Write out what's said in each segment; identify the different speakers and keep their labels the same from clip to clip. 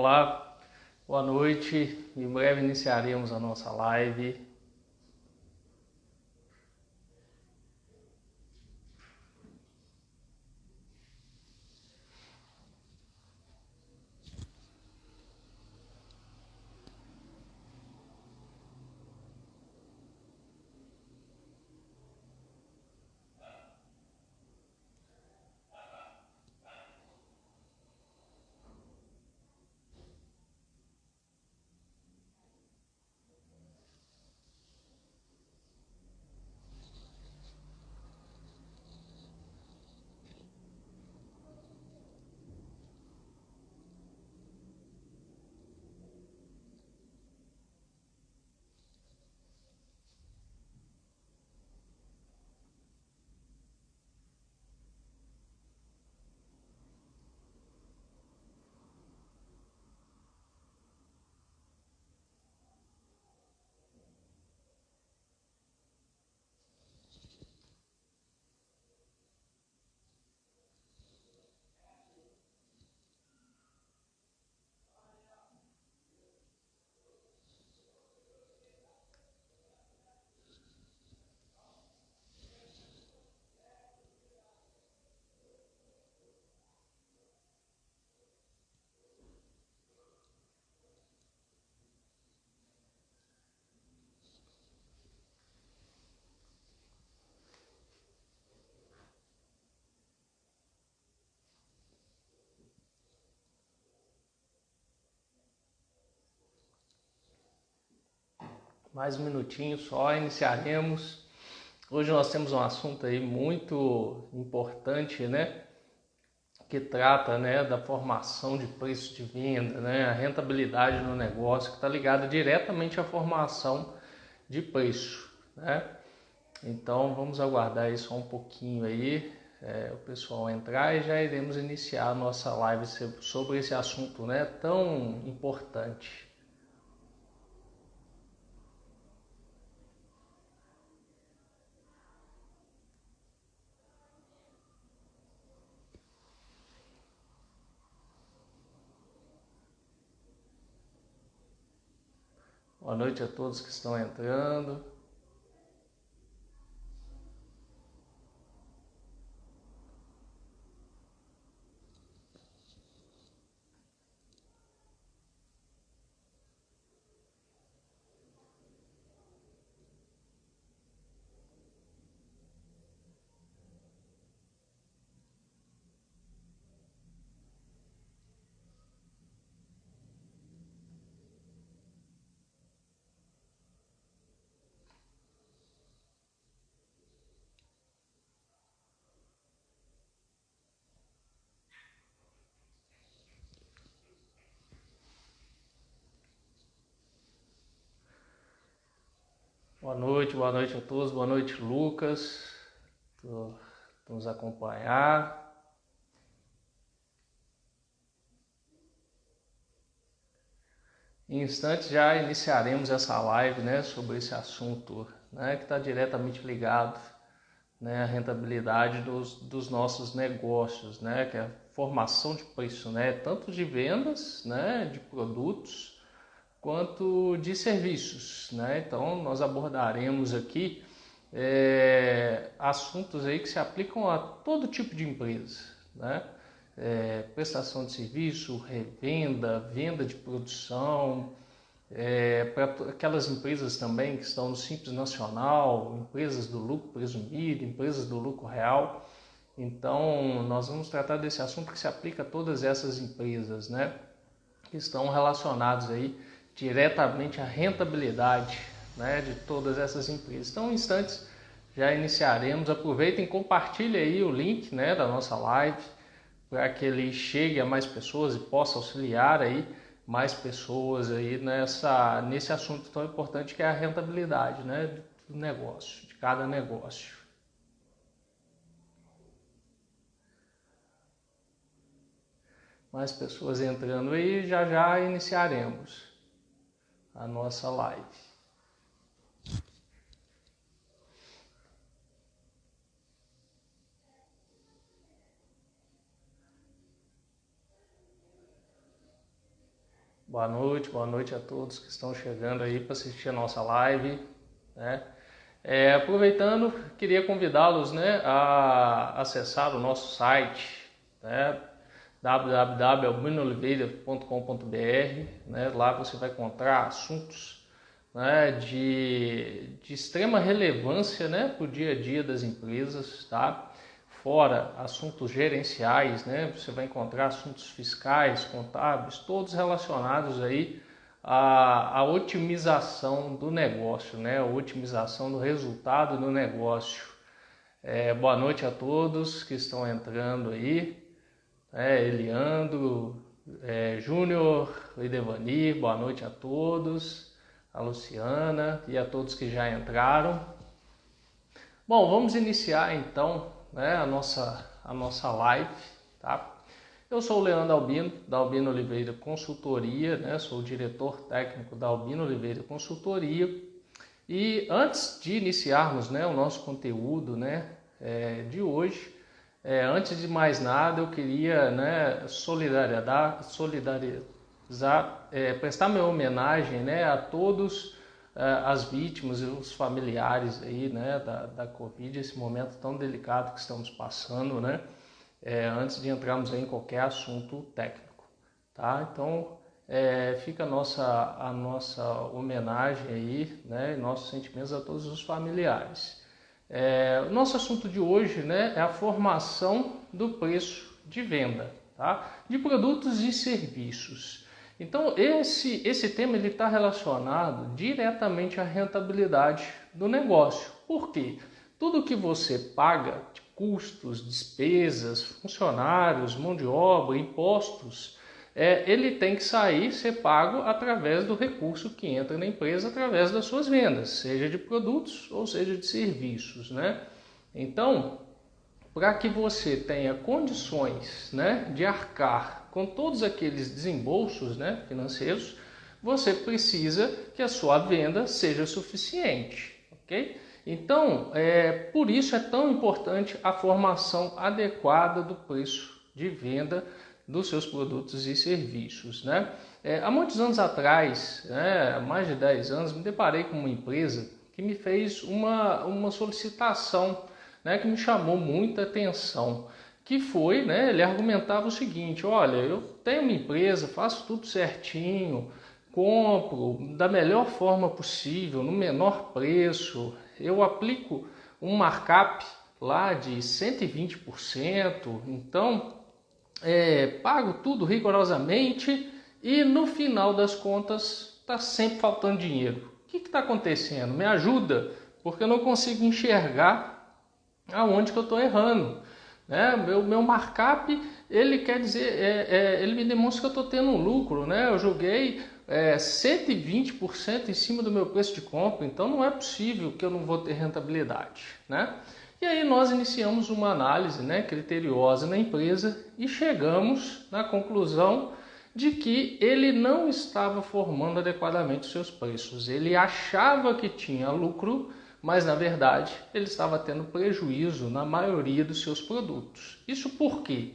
Speaker 1: Olá, boa noite. Em breve iniciaremos a nossa live. Mais um minutinho só, iniciaremos. Hoje nós temos um assunto aí muito importante, né? Que trata, né, da formação de preço de venda, né? A rentabilidade no negócio, que está ligada diretamente à formação de preço, né? Então vamos aguardar aí só um pouquinho aí, o pessoal entrar e já iremos iniciar a nossa live sobre esse assunto, né, tão importante. Boa noite a todos que estão entrando. Boa noite a todos, boa noite Lucas, por nos acompanhar. Em instantes já iniciaremos essa live, né, sobre esse assunto, né, que está diretamente ligado, né, à rentabilidade dos nossos negócios, né, que é a formação de preço, né, tanto de vendas, né, de produtos, quanto de serviços, né? Então nós abordaremos aqui assuntos aí que se aplicam a todo tipo de empresa, né? Prestação de serviço, revenda, venda de produção, para aquelas empresas também que estão no Simples Nacional, empresas do lucro presumido, empresas do lucro real. Então nós vamos tratar desse assunto que se aplica a todas essas empresas, né? Que estão relacionados aí diretamente à rentabilidade, né, de todas essas empresas. Então, em instantes já iniciaremos. Aproveitem e compartilhem aí o link, né, da nossa live para que ele chegue a mais pessoas e possa auxiliar aí mais pessoas aí nesse assunto tão importante que é a rentabilidade, né, do negócio, de cada negócio. Mais pessoas entrando aí, já iniciaremos a nossa live. Boa noite a todos que estão chegando aí para assistir a nossa live, né? Aproveitando, queria convidá-los, né, a acessar o nosso site, né, www.albinooliveira.com.br, né? Lá você vai encontrar assuntos, né, de extrema relevância, né, para o dia a dia das empresas, tá? Fora assuntos gerenciais, né? Você vai encontrar assuntos fiscais, contábeis, todos relacionados aí à otimização do negócio, né? A otimização do resultado do negócio. Boa noite a todos que estão entrando aí. Eliandro, Júnior, Idevani, boa noite a todos. A Luciana e a todos que já entraram. Bom, vamos iniciar então, né, a nossa live, tá? Eu sou o Leandro Albino, da Albino Oliveira Consultoria, né? Sou o diretor técnico da Albino Oliveira Consultoria. E antes de iniciarmos, né, o nosso conteúdo, né, de hoje, antes de mais nada, eu queria, né, prestar minha homenagem, né, a todos as vítimas e os familiares aí, né, da Covid, esse momento tão delicado que estamos passando, né, antes de entrarmos em qualquer assunto técnico, tá? Então, fica a nossa homenagem aí, né, e nossos sentimentos a todos os familiares. O nosso assunto de hoje, né, é a formação do preço de venda, tá? De produtos e serviços. Então, esse tema está relacionado diretamente à rentabilidade do negócio. Por quê? Tudo que você paga de custos, despesas, funcionários, mão de obra, impostos, ele tem que ser pago através do recurso que entra na empresa através das suas vendas, seja de produtos ou seja de serviços, né? Então, para que você tenha condições, né, de arcar com todos aqueles desembolsos, né, financeiros, você precisa que a sua venda seja suficiente, ok? Então, por isso é tão importante a formação adequada do preço de venda dos seus produtos e serviços, né? Há muitos anos atrás, há mais de 10 anos, me deparei com uma empresa que me fez uma solicitação, né, que me chamou muita atenção, que foi, né, ele argumentava o seguinte: olha, eu tenho uma empresa, faço tudo certinho, compro da melhor forma possível, no menor preço, eu aplico um markup lá de 120%, então pago tudo rigorosamente e no final das contas está sempre faltando dinheiro. O que está acontecendo? Me ajuda, porque eu não consigo enxergar aonde que eu estou errando, né? Meu markup, ele quer dizer, ele me demonstra que eu estou tendo um lucro, né? Eu joguei 120% em cima do meu preço de compra, então não é possível que eu não vou ter rentabilidade, né? E aí nós iniciamos uma análise, né, criteriosa na empresa e chegamos na conclusão de que ele não estava formando adequadamente os seus preços. Ele achava que tinha lucro, mas na verdade ele estava tendo prejuízo na maioria dos seus produtos. Isso por quê?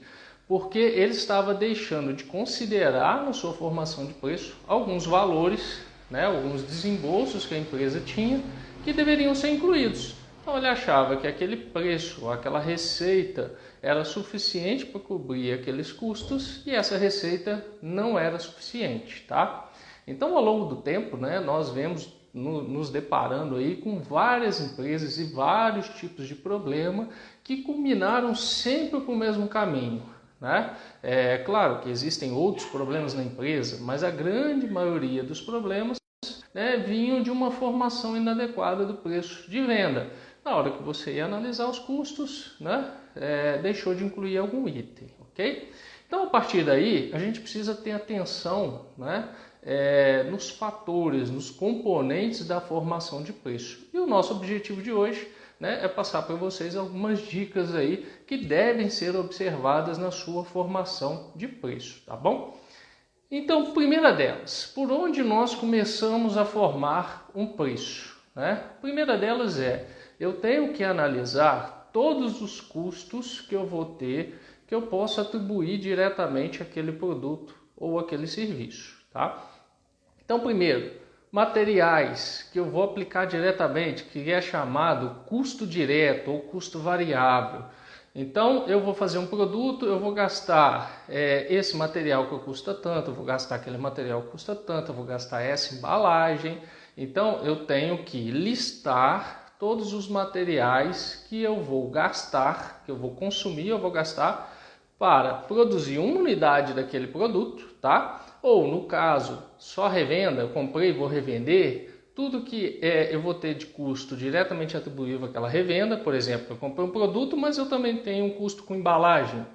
Speaker 1: Porque ele estava deixando de considerar na sua formação de preço alguns valores, né, alguns desembolsos que a empresa tinha que deveriam ser incluídos. Então ele achava que aquele preço, aquela receita era suficiente para cobrir aqueles custos e essa receita não era suficiente, tá? Então ao longo do tempo, né, nós vemos nos deparando aí com várias empresas e vários tipos de problema que culminaram sempre para o mesmo caminho, né? É claro que existem outros problemas na empresa, mas a grande maioria dos problemas, né, vinham de uma formação inadequada do preço de venda. Na hora que você ia analisar os custos, né, deixou de incluir algum item, ok? Então, a partir daí, a gente precisa ter atenção, né, nos fatores, nos componentes da formação de preço. E o nosso objetivo de hoje, né, é passar para vocês algumas dicas aí que devem ser observadas na sua formação de preço, tá bom? Então, primeira delas, por onde nós começamos a formar um preço, né? Primeira delas eu tenho que analisar todos os custos que eu vou ter, que eu posso atribuir diretamente àquele produto ou àquele serviço, tá? Então, primeiro, materiais que eu vou aplicar diretamente, que é chamado custo direto ou custo variável. Então, eu vou fazer um produto, eu vou gastar esse material que custa tanto, eu vou gastar aquele material que custa tanto, eu vou gastar essa embalagem. Então, eu tenho que listar todos os materiais que eu vou gastar, que eu vou consumir, eu vou gastar para produzir uma unidade daquele produto, tá? Ou, no caso, só revenda, eu comprei e vou revender, tudo que eu vou ter de custo diretamente atribuível àquela revenda. Por exemplo, eu comprei um produto, mas eu também tenho um custo com embalagem,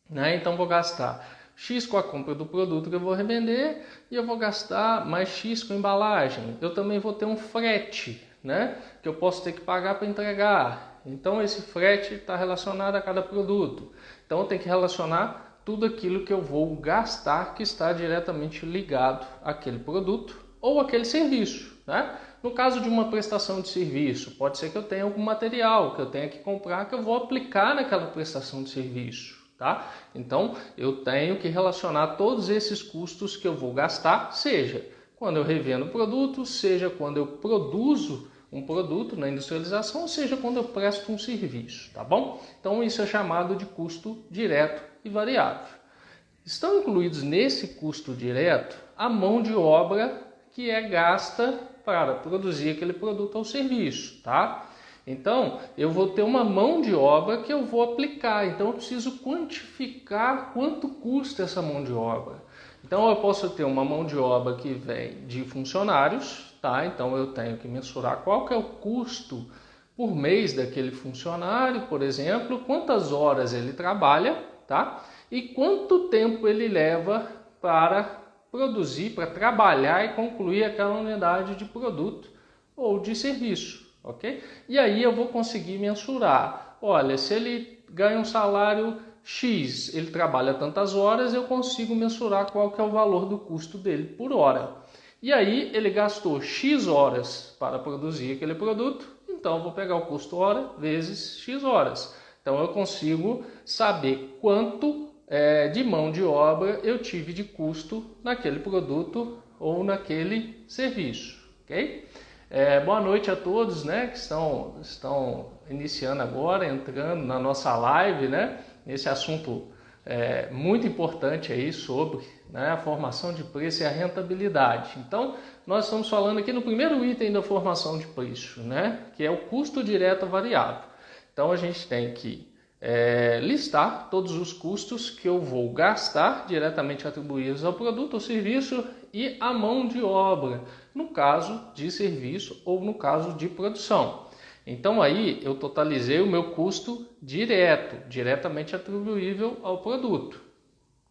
Speaker 1: né? Então vou gastar X com a compra do produto que eu vou revender e eu vou gastar mais X com embalagem. Eu também vou ter um frete, né? Que eu posso ter que pagar para entregar. Então esse frete está relacionado a cada produto. Então eu tenho que relacionar tudo aquilo que eu vou gastar que está diretamente ligado àquele produto ou aquele serviço, né? No caso de uma prestação de serviço, pode ser que eu tenha algum material que eu tenha que comprar que eu vou aplicar naquela prestação de serviço, tá? Então, eu tenho que relacionar todos esses custos que eu vou gastar, seja quando eu revendo o produto, seja quando eu produzo um produto na industrialização, seja quando eu presto um serviço, tá bom? Então, isso é chamado de custo direto e variável. Estão incluídos nesse custo direto a mão de obra que é gasta para produzir aquele produto ou serviço, tá? Então, eu vou ter uma mão de obra que eu vou aplicar. Então, eu preciso quantificar quanto custa essa mão de obra. Então, eu posso ter uma mão de obra que vem de funcionários, tá? Então, eu tenho que mensurar qual que é o custo por mês daquele funcionário, por exemplo, quantas horas ele trabalha, tá? E quanto tempo ele leva para produzir, para trabalhar e concluir aquela unidade de produto ou de serviço, ok? E aí eu vou conseguir mensurar. Olha, se ele ganha um salário X, ele trabalha tantas horas, eu consigo mensurar qual que é o valor do custo dele por hora. E aí ele gastou X horas para produzir aquele produto, então eu vou pegar o custo hora vezes X horas. Então eu consigo saber quanto de mão de obra eu tive de custo naquele produto ou naquele serviço, ok? Boa noite a todos, né, que estão iniciando agora, entrando na nossa live, né, nesse assunto muito importante aí sobre, né, a formação de preço e a rentabilidade. Então, nós estamos falando aqui no primeiro item da formação de preço, né, que é o custo direto variável. Então, a gente tem que listar todos os custos que eu vou gastar diretamente atribuídos ao produto ou serviço e à mão de obra, no caso de serviço ou no caso de produção. Então aí eu totalizei o meu custo diretamente atribuível ao produto.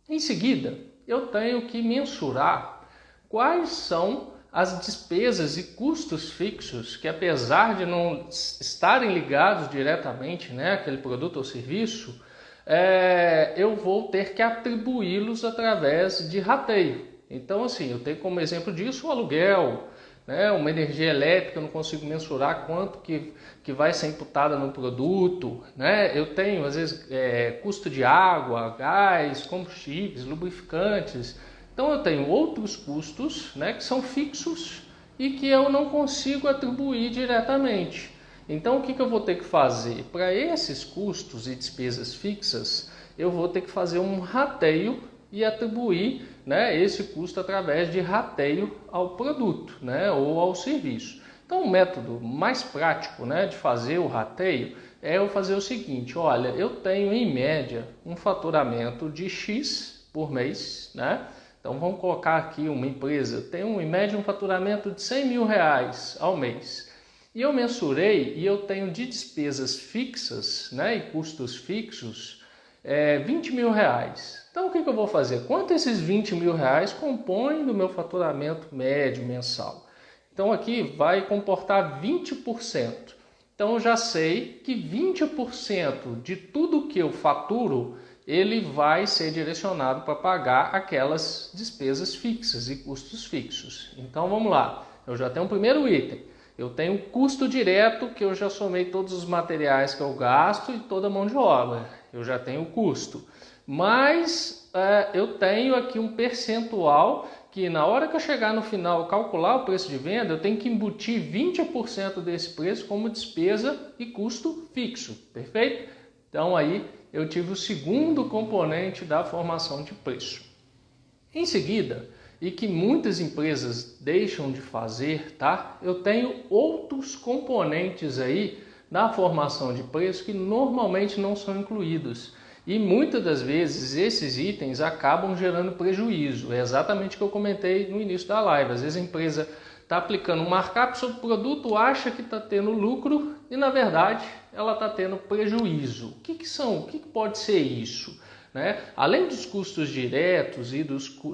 Speaker 1: Em seguida, eu tenho que mensurar quais são as despesas e custos fixos que, apesar de não estarem ligados diretamente, né, àquele produto ou serviço, eu vou ter que atribuí-los através de rateio. Então, assim, eu tenho como exemplo disso o aluguel, né, uma energia elétrica, eu não consigo mensurar quanto que vai ser imputada no produto, né? Eu tenho, às vezes, custo de água, gás, combustíveis, lubrificantes. Então eu tenho outros custos, né, que são fixos e que eu não consigo atribuir diretamente. Então o que eu vou ter que fazer? Para esses custos e despesas fixas, eu vou ter que fazer um rateio e atribuir, né, esse custo através de rateio ao produto, né, ou ao serviço. Então o método mais prático, né, de fazer o rateio é eu fazer o seguinte: olha, eu tenho em média um faturamento de X por mês, né? Então vamos colocar aqui uma empresa, tem em média um faturamento de R$100 mil ao mês. E eu mensurei e eu tenho de despesas fixas, né, e custos fixos, R$20 mil. Então o que eu vou fazer? Quanto esses R$20 mil compõem do meu faturamento médio mensal? Então aqui vai comportar 20%. Então eu já sei que 20% de tudo que eu faturo ele vai ser direcionado para pagar aquelas despesas fixas e custos fixos. Então vamos lá, eu já tenho um primeiro item. Eu tenho custo direto, que eu já somei todos os materiais que eu gasto e toda a mão de obra. Eu já tenho o custo. Mas eu tenho aqui um percentual que na hora que eu chegar no final calcular o preço de venda, eu tenho que embutir 20% desse preço como despesa e custo fixo, perfeito? Então aí eu tive o segundo componente da formação de preço. Em seguida, e que muitas empresas deixam de fazer, tá? Eu tenho outros componentes aí da formação de preço que normalmente não são incluídos. E muitas das vezes esses itens acabam gerando prejuízo. É exatamente o que eu comentei no início da live. Às vezes a empresa está aplicando um markup sobre o produto, acha que está tendo lucro e na verdade ela está tendo prejuízo. O que são? O que pode ser isso? Né? Além dos custos diretos e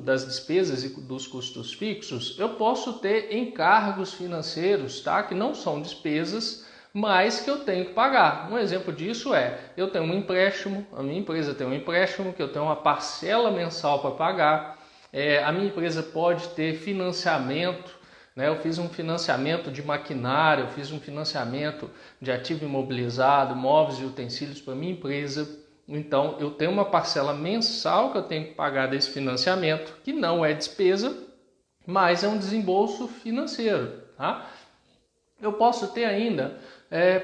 Speaker 1: das despesas e dos custos fixos, eu posso ter encargos financeiros, tá? Que não são despesas, mas que eu tenho que pagar. Um exemplo disso é, eu tenho um empréstimo, a minha empresa tem um empréstimo que eu tenho uma parcela mensal para pagar, a minha empresa pode ter financiamento, né? Eu fiz um financiamento de maquinário, eu fiz um financiamento de ativo imobilizado, móveis e utensílios para a minha empresa. Então, eu tenho uma parcela mensal que eu tenho que pagar desse financiamento, que não é despesa, mas é um desembolso financeiro, tá? Eu posso ter ainda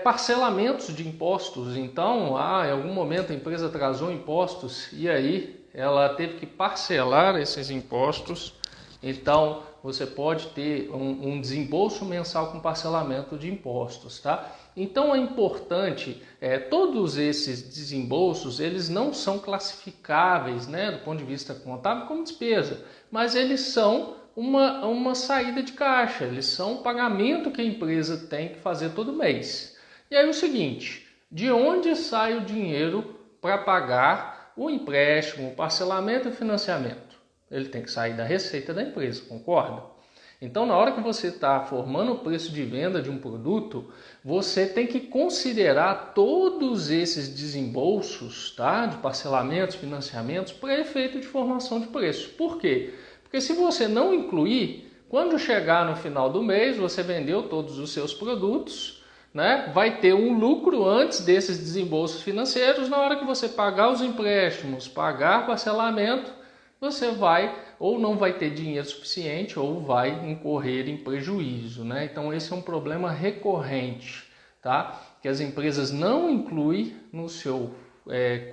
Speaker 1: parcelamentos de impostos. Então, em algum momento a empresa atrasou impostos e aí ela teve que parcelar esses impostos. Então, você pode ter um desembolso mensal com parcelamento de impostos, tá? Então, é importante, todos esses desembolsos, eles não são classificáveis, né, do ponto de vista contábil como despesa, mas eles são uma saída de caixa, eles são um pagamento que a empresa tem que fazer todo mês. E aí o seguinte, de onde sai o dinheiro para pagar o empréstimo, o parcelamento e o financiamento? Ele tem que sair da receita da empresa, concorda? Então, na hora que você está formando o preço de venda de um produto, você tem que considerar todos esses desembolsos, tá? De parcelamentos, financiamentos, para efeito de formação de preço. Por quê? Porque se você não incluir, quando chegar no final do mês, você vendeu todos os seus produtos, né? Vai ter um lucro antes desses desembolsos financeiros. Na hora que você pagar os empréstimos, pagar parcelamento, você vai ou não vai ter dinheiro suficiente ou vai incorrer em prejuízo, né? Então esse é um problema recorrente, tá? Que as empresas não incluem no seu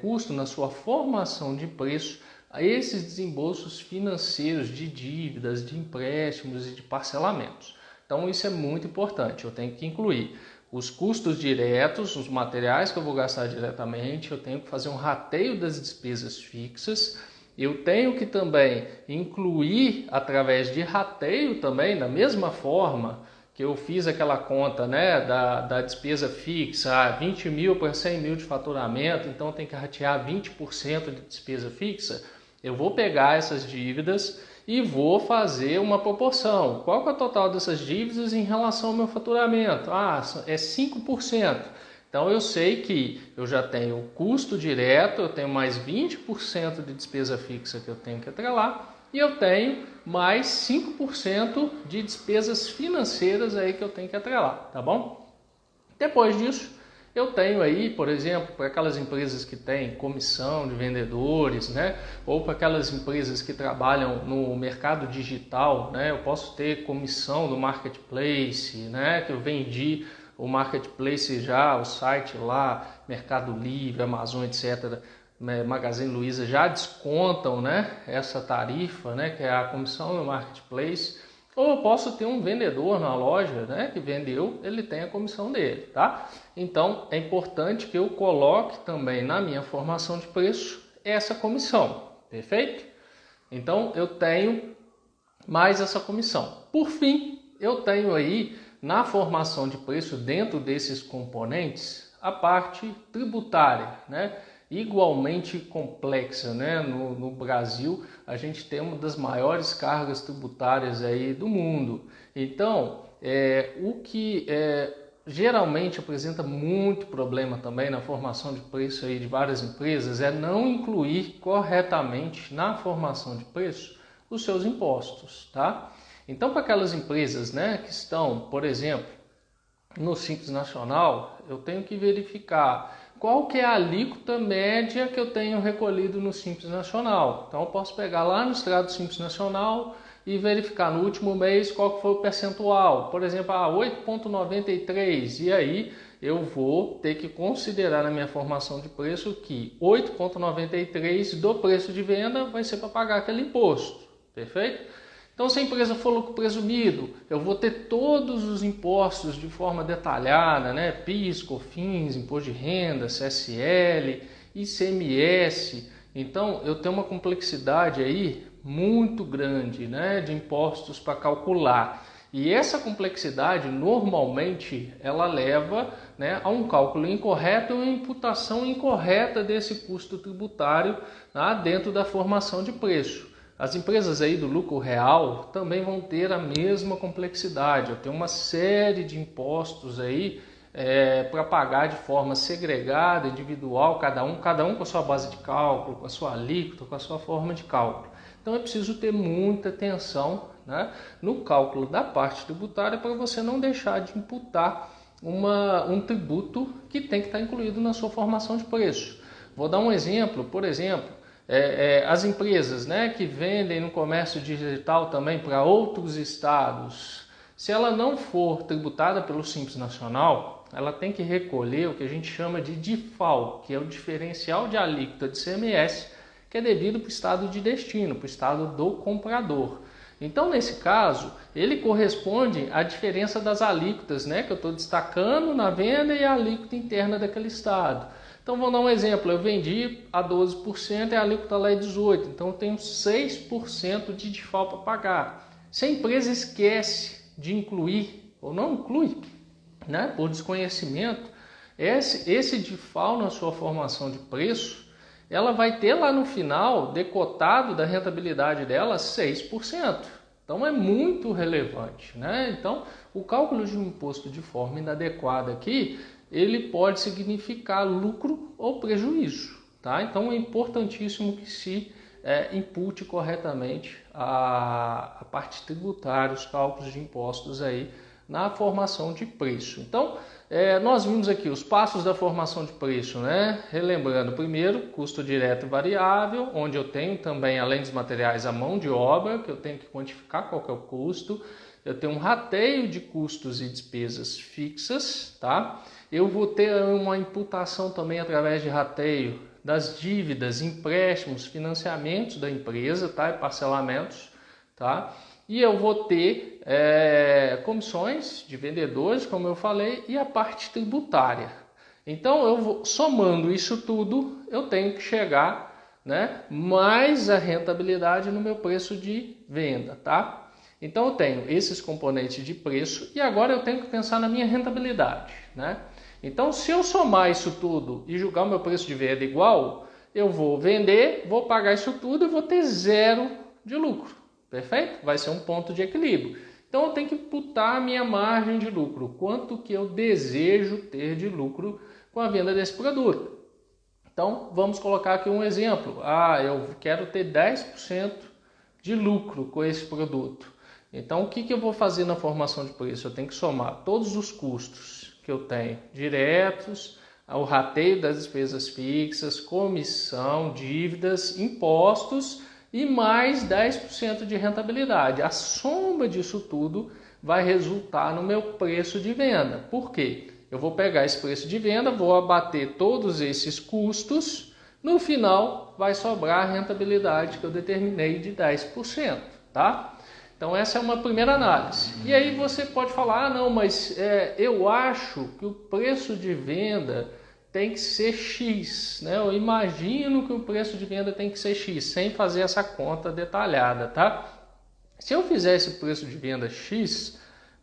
Speaker 1: custo, na sua formação de preço, esses desembolsos financeiros de dívidas, de empréstimos e de parcelamentos. Então isso é muito importante, eu tenho que incluir os custos diretos, os materiais que eu vou gastar diretamente, eu tenho que fazer um rateio das despesas fixas, eu tenho que também incluir através de rateio também, da mesma forma que eu fiz aquela conta, né, da despesa fixa, 20 mil para 100 mil de faturamento, então eu tenho que ratear 20% de despesa fixa. Eu vou pegar essas dívidas e vou fazer uma proporção. Qual que é o total dessas dívidas em relação ao meu faturamento? É 5%. Então eu sei que eu já tenho o custo direto, eu tenho mais 20% de despesa fixa que eu tenho que atrelar e eu tenho mais 5% de despesas financeiras aí que eu tenho que atrelar, tá bom? Depois disso, eu tenho aí, por exemplo, para aquelas empresas que têm comissão de vendedores, né? Ou para aquelas empresas que trabalham no mercado digital, né? Eu posso ter comissão do marketplace, né? Que eu vendi o marketplace já, o site lá, Mercado Livre, Amazon, etc., Magazine Luiza já descontam, né, essa tarifa, né, que é a comissão do marketplace. Ou eu posso ter um vendedor na loja, né, que vendeu, ele tem a comissão dele, tá? Então é importante que eu coloque também na minha formação de preço essa comissão, perfeito? Então eu tenho mais essa comissão. Por fim, eu tenho aí na formação de preço, dentro desses componentes, a parte tributária, né? Igualmente complexa, né? No Brasil, a gente tem uma das maiores cargas tributárias aí do mundo. Então, o que geralmente apresenta muito problema também na formação de preço aí de várias empresas é não incluir corretamente na formação de preço os seus impostos, tá? Então, para aquelas empresas, né, que estão, por exemplo, no Simples Nacional, eu tenho que verificar qual que é a alíquota média que eu tenho recolhido no Simples Nacional. Então, eu posso pegar lá no extrato do Simples Nacional, e verificar no último mês qual que foi o percentual. Por exemplo, 8,93, e aí eu vou ter que considerar na minha formação de preço que 8,93 do preço de venda vai ser para pagar aquele imposto, perfeito? Então, se a empresa for lucro presumido, eu vou ter todos os impostos de forma detalhada, né? PIS, COFINS, Imposto de Renda, CSL, ICMS. Então, eu tenho uma complexidade aí muito grande, né, de impostos para calcular. E essa complexidade, normalmente, ela leva, né, a um cálculo incorreto e uma imputação incorreta desse custo tributário, tá, dentro da formação de preço. As empresas aí do lucro real também vão ter a mesma complexidade. Eu tenho uma série de impostos aí para pagar de forma segregada, individual, cada um com a sua base de cálculo, com a sua alíquota, com a sua forma de cálculo. Então é preciso ter muita atenção, né, no cálculo da parte tributária para você não deixar de imputar um tributo que tem que estar incluído na sua formação de preço. Vou dar um exemplo, por exemplo, as empresas, né, que vendem no comércio digital também para outros estados, se ela não for tributada pelo Simples Nacional, ela tem que recolher o que a gente chama de DIFAL, que é o diferencial de alíquota de ICMS, que é devido para o estado de destino, para o estado do comprador. Então, nesse caso, ele corresponde à diferença das alíquotas, né, que eu estou destacando na venda e a alíquota interna daquele estado. Então, vou dar um exemplo. Eu vendi a 12% e a alíquota lá é 18%. Então, eu tenho 6% de DIFAL para pagar. Se a empresa esquece de incluir ou não inclui, né, por desconhecimento, esse DIFAL na sua formação de preço, ela vai ter lá no final, decotado da rentabilidade dela, 6%. Então, é muito relevante, né? Então, o cálculo de um imposto de forma inadequada aqui, ele pode significar lucro ou prejuízo, tá? Então, é importantíssimo que se impute corretamente a parte tributária, os cálculos de impostos aí na formação de preço. Então, nós vimos aqui os passos da formação de preço, né? Relembrando, primeiro, custo direto e variável, onde eu tenho também, além dos materiais, a mão de obra, que eu tenho que quantificar qual que é o custo. Eu tenho um rateio de custos e despesas fixas, tá? Eu vou ter uma imputação também através de rateio das dívidas, empréstimos, financiamentos da empresa, tá? E parcelamentos, tá? E eu vou ter comissões de vendedores, como eu falei, e a parte tributária. Então, somando isso tudo, eu tenho que chegar, né, mais a rentabilidade no meu preço de venda, tá? Então, eu tenho esses componentes de preço e agora eu tenho que pensar na minha rentabilidade, né? Então, se eu somar isso tudo e julgar o meu preço de venda igual, eu vou vender, vou pagar isso tudo e vou ter zero de lucro. Perfeito? Vai ser um ponto de equilíbrio. Então, eu tenho que imputar a minha margem de lucro. Quanto que eu desejo ter de lucro com a venda desse produto. Então, vamos colocar aqui um exemplo. Eu quero ter 10% de lucro com esse produto. Então, o que eu vou fazer na formação de preço? Eu tenho que somar todos os custos que eu tenho diretos, o rateio das despesas fixas, comissão, dívidas, impostos e mais 10% de rentabilidade. A soma disso tudo vai resultar no meu preço de venda. Por quê? Eu vou pegar esse preço de venda, vou abater todos esses custos, no final vai sobrar a rentabilidade que eu determinei de 10%, tá? Então essa é uma primeira análise. E aí você pode falar, não, mas eu acho que o preço de venda tem que ser X, né? Eu imagino que o preço de venda tem que ser X, sem fazer essa conta detalhada, tá? Se eu fizer esse preço de venda X,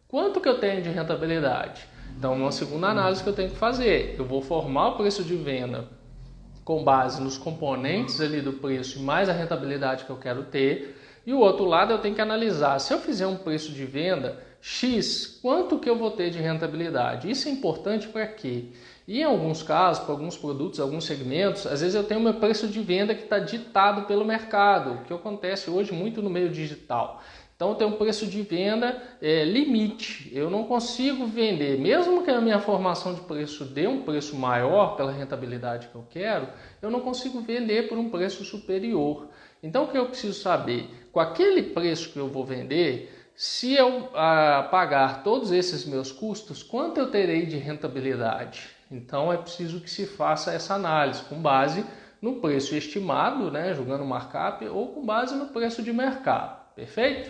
Speaker 1: quanto que eu tenho de rentabilidade? Então, uma segunda análise que eu tenho que fazer, eu vou formar o preço de venda com base nos componentes ali do preço e mais a rentabilidade que eu quero ter. E o outro lado eu tenho que analisar, se eu fizer um preço de venda X, quanto que eu vou ter de rentabilidade? Isso é importante para quê? E em alguns casos, para alguns produtos, alguns segmentos, às vezes eu tenho meu preço de venda que está ditado pelo mercado, o que acontece hoje muito no meio digital. Então eu tenho um preço de venda limite, eu não consigo vender, mesmo que a minha formação de preço dê um preço maior pela rentabilidade que eu quero, eu não consigo vender por um preço superior. Então o que eu preciso saber? Com aquele preço que eu vou vender, se eu pagar todos esses meus custos, quanto eu terei de rentabilidade? Então é preciso que se faça essa análise com base no preço estimado, né, julgando o markup, ou com base no preço de mercado, perfeito?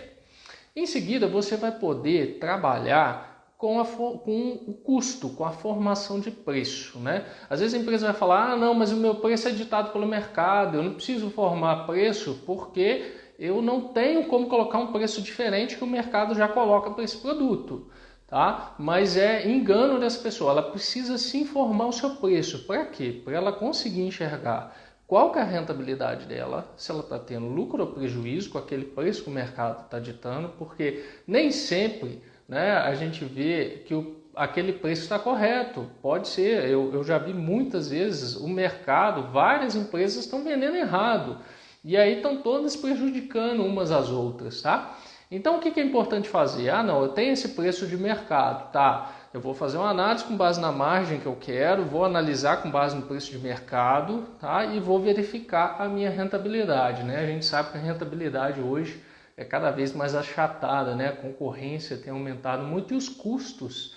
Speaker 1: Em seguida, você vai poder trabalhar com o custo, com a formação de preço, né? Às vezes a empresa vai falar, não, mas o meu preço é ditado pelo mercado, eu não preciso formar preço porque eu não tenho como colocar um preço diferente que o mercado já coloca para esse produto. Tá? Mas é engano dessa pessoa, ela precisa se informar o seu preço. Para quê? Para ela conseguir enxergar qual que é a rentabilidade dela, se ela está tendo lucro ou prejuízo com aquele preço que o mercado está ditando, porque nem sempre, né, a gente vê que aquele preço está correto. Pode ser, eu já vi muitas vezes o mercado, várias empresas estão vendendo errado. E aí estão todas prejudicando umas às outras, tá? Então o que é importante fazer? Não, eu tenho esse preço de mercado, tá? Eu vou fazer uma análise com base na margem que eu quero, vou analisar com base no preço de mercado, tá? E vou verificar a minha rentabilidade, né? A gente sabe que a rentabilidade hoje é cada vez mais achatada, né? A concorrência tem aumentado muito e os custos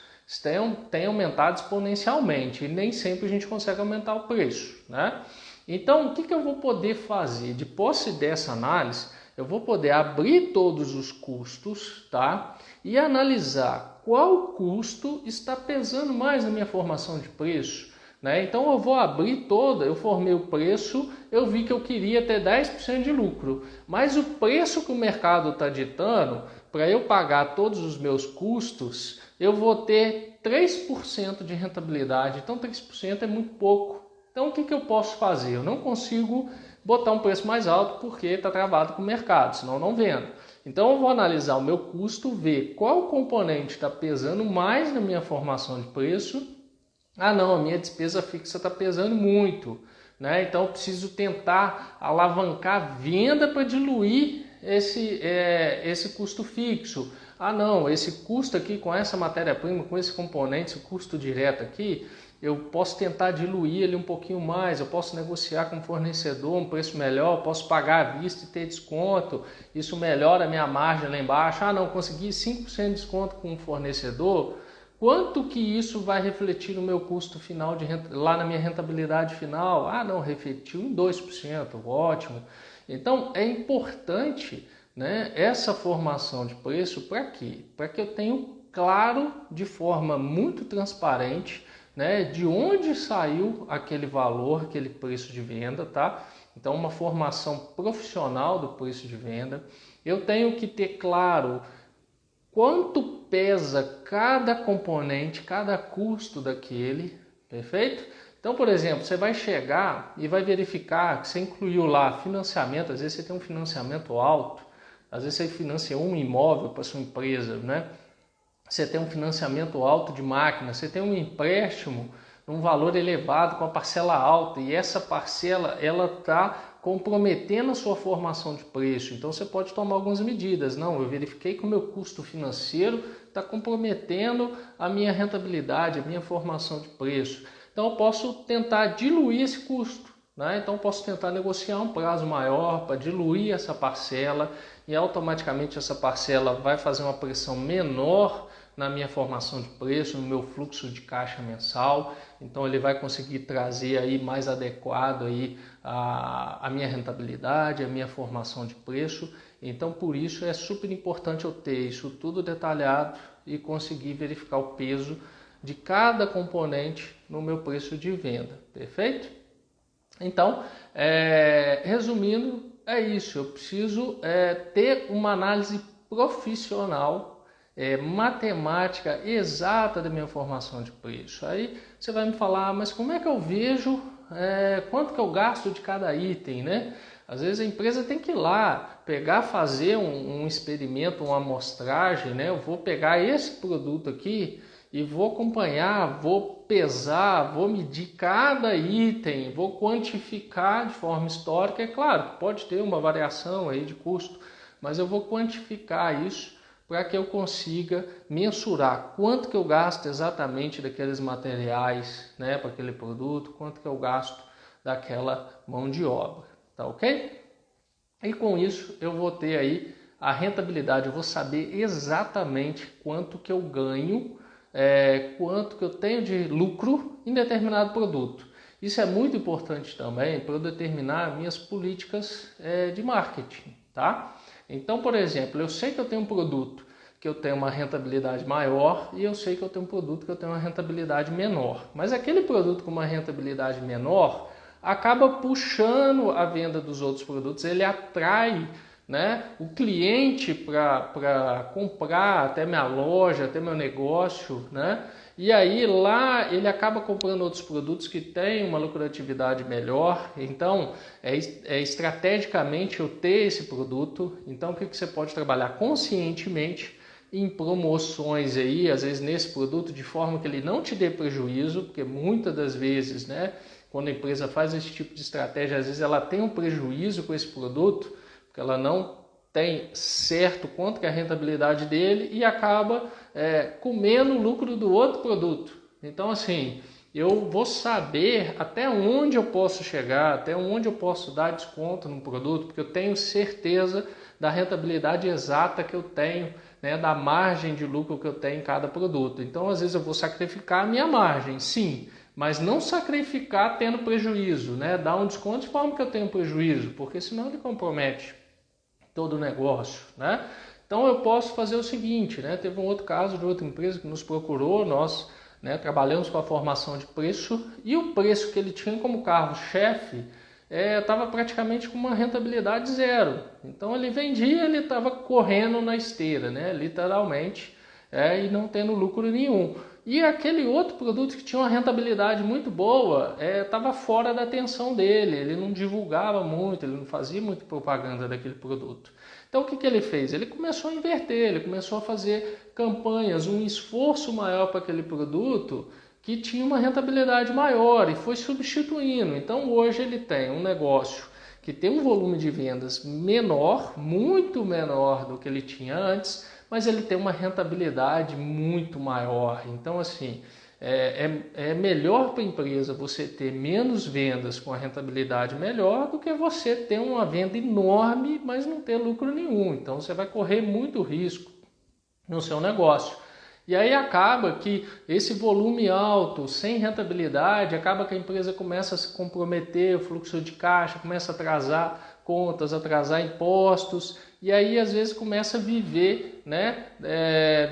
Speaker 1: têm aumentado exponencialmente e nem sempre a gente consegue aumentar o preço, né? Então, o que eu vou poder fazer? De posse dessa análise, eu vou poder abrir todos os custos, tá? E analisar qual custo está pesando mais na minha formação de preço, né? Então eu vou abrir toda, eu formei o preço, eu vi que eu queria ter 10% de lucro, mas o preço que o mercado está ditando, para eu pagar todos os meus custos, eu vou ter 3% de rentabilidade, então 3% é muito pouco. Então o que eu posso fazer? Eu não consigo botar um preço mais alto porque está travado com o mercado, senão eu não vendo. Então eu vou analisar o meu custo, ver qual componente está pesando mais na minha formação de preço. Não, a minha despesa fixa está pesando muito, né? Então eu preciso tentar alavancar a venda para diluir esse custo fixo. Não, esse custo aqui com essa matéria-prima, com esse componente, esse custo direto aqui, eu posso tentar diluir ele um pouquinho mais, eu posso negociar com o fornecedor um preço melhor, eu posso pagar à vista e ter desconto, isso melhora a minha margem lá embaixo. Não, consegui 5% de desconto com o fornecedor, quanto que isso vai refletir no meu custo final, lá na minha rentabilidade final? Não, refletiu em 2%, ótimo. Então é importante, né, essa formação de preço para quê? Para que eu tenha claro, de forma muito transparente, né, de onde saiu aquele valor, aquele preço de venda, tá? Então, uma formação profissional do preço de venda. Eu tenho que ter claro quanto pesa cada componente, cada custo daquele, perfeito? Então, por exemplo, você vai chegar e vai verificar que você incluiu lá financiamento, às vezes você tem um financiamento alto, às vezes você financia um imóvel para sua empresa, né? Você tem um financiamento alto de máquina, você tem um empréstimo num valor elevado com a parcela alta e essa parcela ela está comprometendo a sua formação de preço. Então você pode tomar algumas medidas. Não, eu verifiquei que o meu custo financeiro está comprometendo a minha rentabilidade, a minha formação de preço. Então eu posso tentar diluir esse custo, né? Então eu posso tentar negociar um prazo maior para diluir essa parcela e automaticamente essa parcela vai fazer uma pressão menor na minha formação de preço, no meu fluxo de caixa mensal. Então ele vai conseguir trazer aí mais adequado aí a minha rentabilidade, a minha formação de preço. Então por isso é super importante eu ter isso tudo detalhado e conseguir verificar o peso de cada componente no meu preço de venda, perfeito? Então, resumindo, é isso. Eu preciso ter uma análise profissional, matemática exata da minha formação de preço. Aí você vai me falar, mas como é que eu vejo quanto que eu gasto de cada item, né? Às vezes a empresa tem que ir lá, pegar, fazer um experimento, uma amostragem, né? Eu vou pegar esse produto aqui e vou acompanhar, vou pesar, vou medir cada item, vou quantificar de forma histórica. É claro, pode ter uma variação aí de custo, mas eu vou quantificar isso para que eu consiga mensurar quanto que eu gasto exatamente daqueles materiais, né, para aquele produto, quanto que eu gasto daquela mão de obra, tá ok? E com isso eu vou ter aí a rentabilidade, eu vou saber exatamente quanto que eu ganho, quanto que eu tenho de lucro em determinado produto. Isso é muito importante também para eu determinar minhas políticas de marketing, tá? Então, por exemplo, eu sei que eu tenho um produto que eu tenho uma rentabilidade maior e eu sei que eu tenho um produto que eu tenho uma rentabilidade menor. Mas aquele produto com uma rentabilidade menor acaba puxando a venda dos outros produtos, ele atrai, né, o cliente para comprar até minha loja, até meu negócio, né? E aí lá ele acaba comprando outros produtos que têm uma lucratividade melhor. Então estrategicamente eu ter esse produto. Então o que você pode trabalhar conscientemente em promoções aí, às vezes nesse produto, de forma que ele não te dê prejuízo, porque muitas das vezes, né, quando a empresa faz esse tipo de estratégia, às vezes ela tem um prejuízo com esse produto, porque ela não tem certo quanto que é a rentabilidade dele e acaba comendo o lucro do outro produto. Então, assim, eu vou saber até onde eu posso chegar, até onde eu posso dar desconto no produto, porque eu tenho certeza da rentabilidade exata que eu tenho, né, da margem de lucro que eu tenho em cada produto. Então, às vezes eu vou sacrificar a minha margem, sim, mas não sacrificar tendo prejuízo, né? Dar um desconto de forma que eu tenho prejuízo, porque senão ele compromete todo o negócio, né? Então eu posso fazer o seguinte, né? Teve um outro caso de outra empresa que nos procurou, nós, né, trabalhamos com a formação de preço e o preço que ele tinha como carro-chefe estava praticamente com uma rentabilidade zero. Então ele vendia, ele estava correndo na esteira, né? Literalmente, e não tendo lucro nenhum. E aquele outro produto que tinha uma rentabilidade muito boa estava fora da atenção dele, ele não divulgava muito, ele não fazia muita propaganda daquele produto. Então o que ele fez? Ele começou a inverter, ele começou a fazer campanhas, um esforço maior para aquele produto que tinha uma rentabilidade maior e foi substituindo. Então hoje ele tem um negócio que tem um volume de vendas menor, muito menor do que ele tinha antes, mas ele tem uma rentabilidade muito maior. Então, assim, é melhor para a empresa você ter menos vendas com a rentabilidade melhor do que você ter uma venda enorme, mas não ter lucro nenhum. Então, você vai correr muito risco no seu negócio. E aí acaba que esse volume alto, sem rentabilidade, acaba que a empresa começa a se comprometer, o fluxo de caixa começa a atrasar contas, atrasar impostos, e aí às vezes começa a viver, né,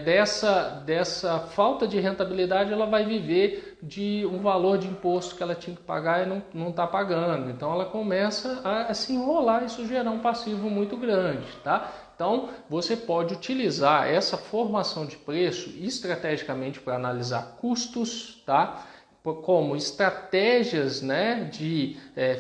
Speaker 1: dessa falta de rentabilidade, ela vai viver de um valor de imposto que ela tinha que pagar e não está pagando. Então ela começa a se enrolar e isso gerar um passivo muito grande, tá? Então, você pode utilizar essa formação de preço estrategicamente para analisar custos, tá? Como estratégias, né,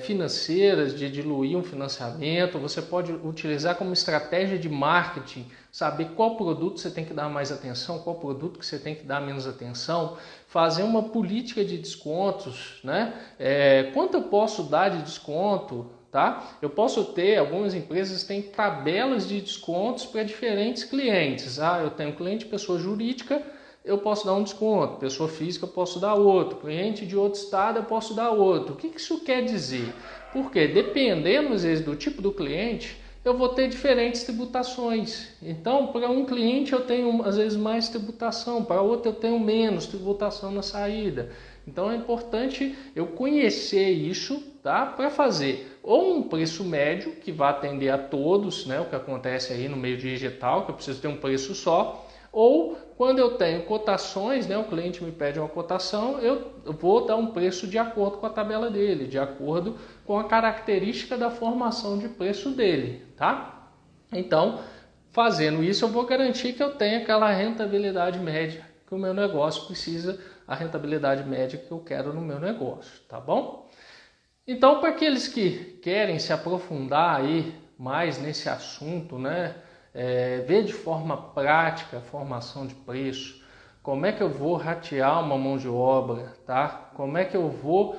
Speaker 1: financeiras de diluir um financiamento. Você pode utilizar como estratégia de marketing, saber qual produto você tem que dar mais atenção, qual produto que você tem que dar menos atenção, fazer uma política de descontos, né? Quanto eu posso dar de desconto? Tá? Eu posso ter, algumas empresas têm tabelas de descontos para diferentes clientes. Eu tenho cliente pessoa jurídica, eu posso dar um desconto, pessoa física eu posso dar outro, cliente de outro estado eu posso dar outro. O que isso quer dizer? Porque dependendo às vezes do tipo do cliente, eu vou ter diferentes tributações. Então, para um cliente eu tenho às vezes mais tributação, para outro eu tenho menos tributação na saída. Então é importante eu conhecer isso, tá? Para fazer ou um preço médio que vá atender a todos, né? O que acontece aí no meio digital, que eu preciso ter um preço só, ou quando eu tenho cotações, né? O cliente me pede uma cotação, eu vou dar um preço de acordo com a tabela dele, de acordo com a característica da formação de preço dele, tá? Então, fazendo isso, eu vou garantir que eu tenha aquela rentabilidade média que o meu negócio precisa, a rentabilidade média que eu quero no meu negócio, tá bom? Então, para aqueles que querem se aprofundar aí mais nesse assunto, né, ver de forma prática a formação de preço, como é que eu vou ratear uma mão de obra, tá? Como é que eu vou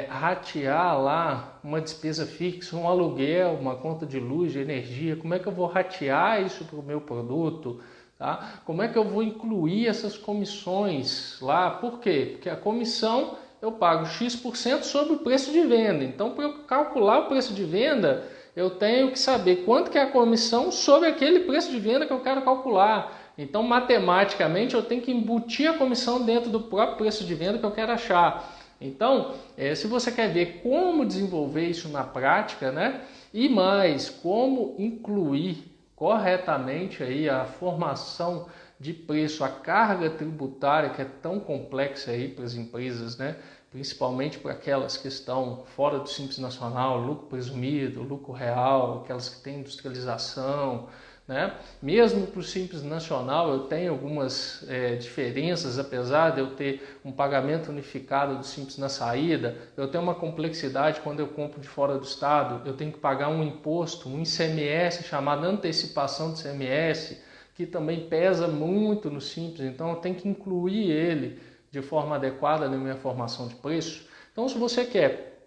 Speaker 1: ratear lá uma despesa fixa, um aluguel, uma conta de luz, de energia, como é que eu vou ratear isso para o meu produto? Tá? Como é que eu vou incluir essas comissões lá? Por quê? Porque a comissão eu pago X% sobre o preço de venda. Então, para eu calcular o preço de venda, eu tenho que saber quanto que é a comissão sobre aquele preço de venda que eu quero calcular. Então, matematicamente, eu tenho que embutir a comissão dentro do próprio preço de venda que eu quero achar. Então, se você quer ver como desenvolver isso na prática, né? E mais, como incluir corretamente aí a formação de preço, a carga tributária que é tão complexa aí para as empresas, né? Principalmente para aquelas que estão fora do Simples Nacional, lucro presumido, lucro real, aquelas que têm industrialização, né? Mesmo para o Simples Nacional eu tenho algumas diferenças, apesar de eu ter um pagamento unificado do Simples na saída, eu tenho uma complexidade quando eu compro de fora do estado, eu tenho que pagar um imposto, um ICMS chamado antecipação de ICMS, que também pesa muito no Simples, então eu tenho que incluir ele de forma adequada na minha formação de preço. Então, se você quer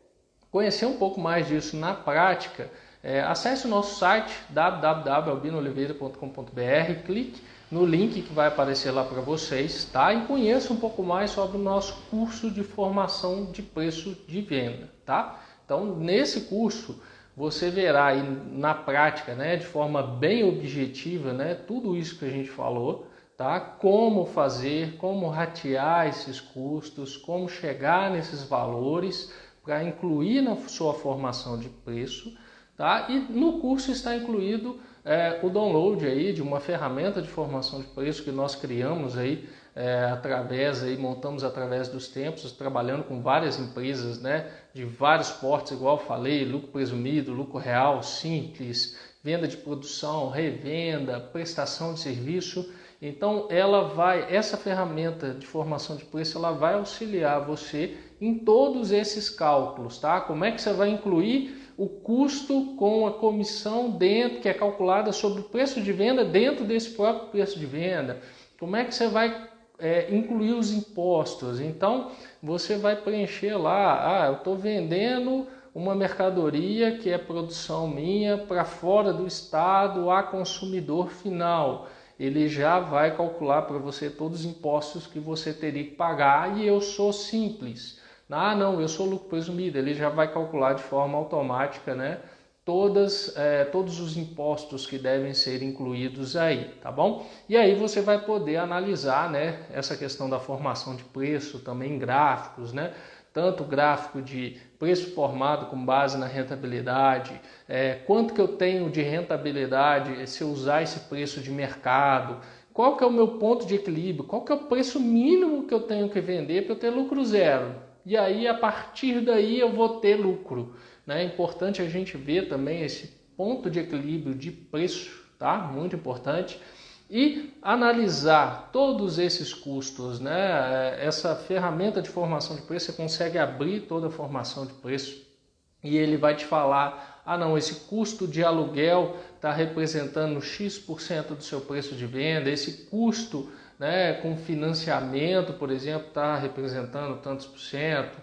Speaker 1: conhecer um pouco mais disso na prática, acesse o nosso site www.albinooliveira.com.br, clique no link que vai aparecer lá para vocês, tá? E conheça um pouco mais sobre o nosso curso de formação de preço de venda, tá? Então, nesse curso, você verá aí na prática, né, de forma bem objetiva, né, tudo isso que a gente falou, tá? Como fazer, como ratear esses custos, como chegar nesses valores para incluir na sua formação de preço, tá? E no curso está incluído o download aí de uma ferramenta de formação de preço que nós criamos aí montamos através dos tempos, trabalhando com várias empresas, né, de vários portes, igual eu falei, lucro presumido, lucro real, simples, venda de produção, revenda, prestação de serviço. Então essa ferramenta de formação de preço, ela vai auxiliar você em todos esses cálculos, tá? Como é que você vai incluir o custo com a comissão dentro, que é calculada sobre o preço de venda dentro desse próprio preço de venda? Como é que você vai incluir os impostos? Então, você vai preencher lá, eu estou vendendo uma mercadoria que é produção minha para fora do estado a consumidor final. Ele já vai calcular para você todos os impostos que você teria que pagar e eu sou simples. Não, eu sou lucro presumido. Ele já vai calcular de forma automática, né, todos os impostos que devem ser incluídos aí, tá bom? E aí você vai poder analisar, né, essa questão da formação de preço, também gráficos, né? Tanto gráfico de preço formado com base na rentabilidade, quanto que eu tenho de rentabilidade se eu usar esse preço de mercado, qual que é o meu ponto de equilíbrio, qual que é o preço mínimo que eu tenho que vender para eu ter lucro zero. E aí, a partir daí, eu vou ter lucro, né? É importante a gente ver também esse ponto de equilíbrio de preço, tá? Muito importante. E analisar todos esses custos, né? Essa ferramenta de formação de preço, você consegue abrir toda a formação de preço e ele vai te falar, não, esse custo de aluguel está representando X% do seu preço de venda, esse custo, né, com financiamento, por exemplo, está representando tantos por cento,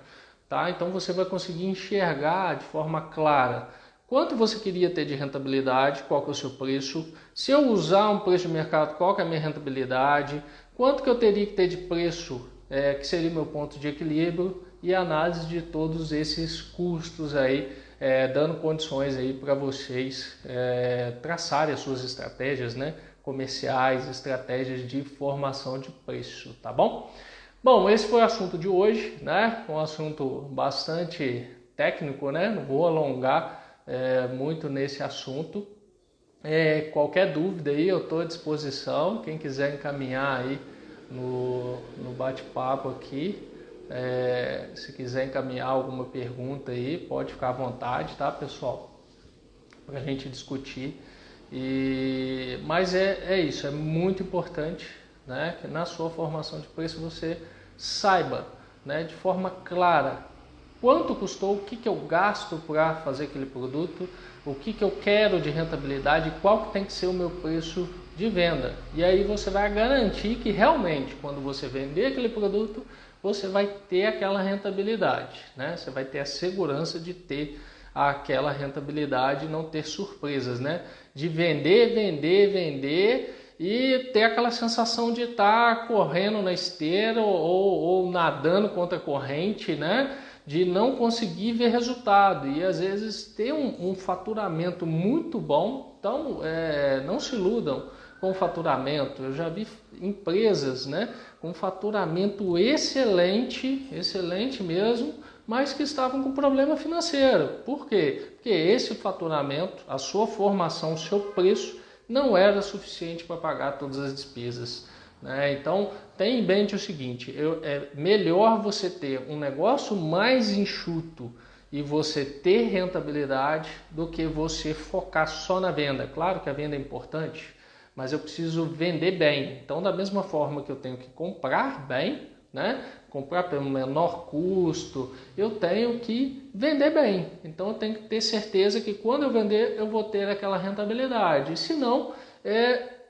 Speaker 1: tá? Então você vai conseguir enxergar de forma clara quanto você queria ter de rentabilidade, qual que é o seu preço, se eu usar um preço de mercado, qual que é a minha rentabilidade, quanto que eu teria que ter de preço, que seria o meu ponto de equilíbrio, e análise de todos esses custos aí, dando condições aí para vocês traçarem as suas estratégias, né, comerciais, estratégias de formação de preço, tá bom? Bom, esse foi o assunto de hoje, né? Um assunto bastante técnico, né? Não vou alongar muito nesse assunto. Qualquer dúvida aí eu estou à disposição. Quem quiser encaminhar aí no bate-papo aqui, se quiser encaminhar alguma pergunta aí, pode ficar à vontade, tá, pessoal? Para a gente discutir. Mas é isso, é muito importante, né, que na sua formação de preço você saiba, né, de forma clara quanto custou, o que eu gasto para fazer aquele produto, o que eu quero de rentabilidade, qual que tem que ser o meu preço de venda. E aí você vai garantir que realmente quando você vender aquele produto, você vai ter aquela rentabilidade, né? Você vai ter a segurança de ter aquela rentabilidade e não ter surpresas, né? De vender e ter aquela sensação de estar correndo na esteira ou nadando contra a corrente, né? de não conseguir ver resultado e às vezes ter um faturamento muito bom. Então, não se iludam com faturamento. Eu já vi empresas, né, com faturamento excelente, excelente mesmo, mas que estavam com problema financeiro. Por quê? Porque esse faturamento, a sua formação, o seu preço não era suficiente para pagar todas as despesas, né? Então, tenha em mente o seguinte, é melhor você ter um negócio mais enxuto e você ter rentabilidade do que você focar só na venda. Claro que a venda é importante, mas eu preciso vender bem. Então, da mesma forma que eu tenho que comprar bem, né? Comprar pelo menor custo, eu tenho que vender bem. Então, eu tenho que ter certeza que quando eu vender, eu vou ter aquela rentabilidade. E, se não,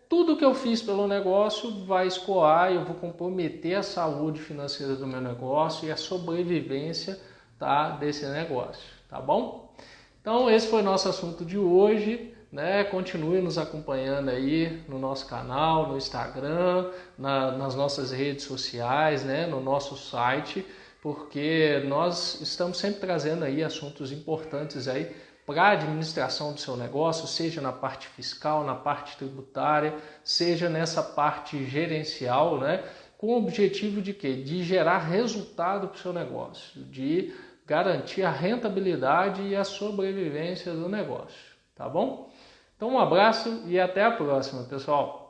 Speaker 1: tudo que eu fiz pelo negócio vai escoar, eu vou comprometer a saúde financeira do meu negócio e a sobrevivência, tá, desse negócio, tá bom? Então, esse foi o nosso assunto de hoje, né? Continue nos acompanhando aí no nosso canal, no Instagram, nas nossas redes sociais, né? No nosso site, porque nós estamos sempre trazendo aí assuntos importantes aí para a administração do seu negócio, seja na parte fiscal, na parte tributária, seja nessa parte gerencial, né? Com o objetivo de quê? De gerar resultado para o seu negócio, de garantir a rentabilidade e a sobrevivência do negócio, tá bom? Então um abraço e até a próxima, pessoal!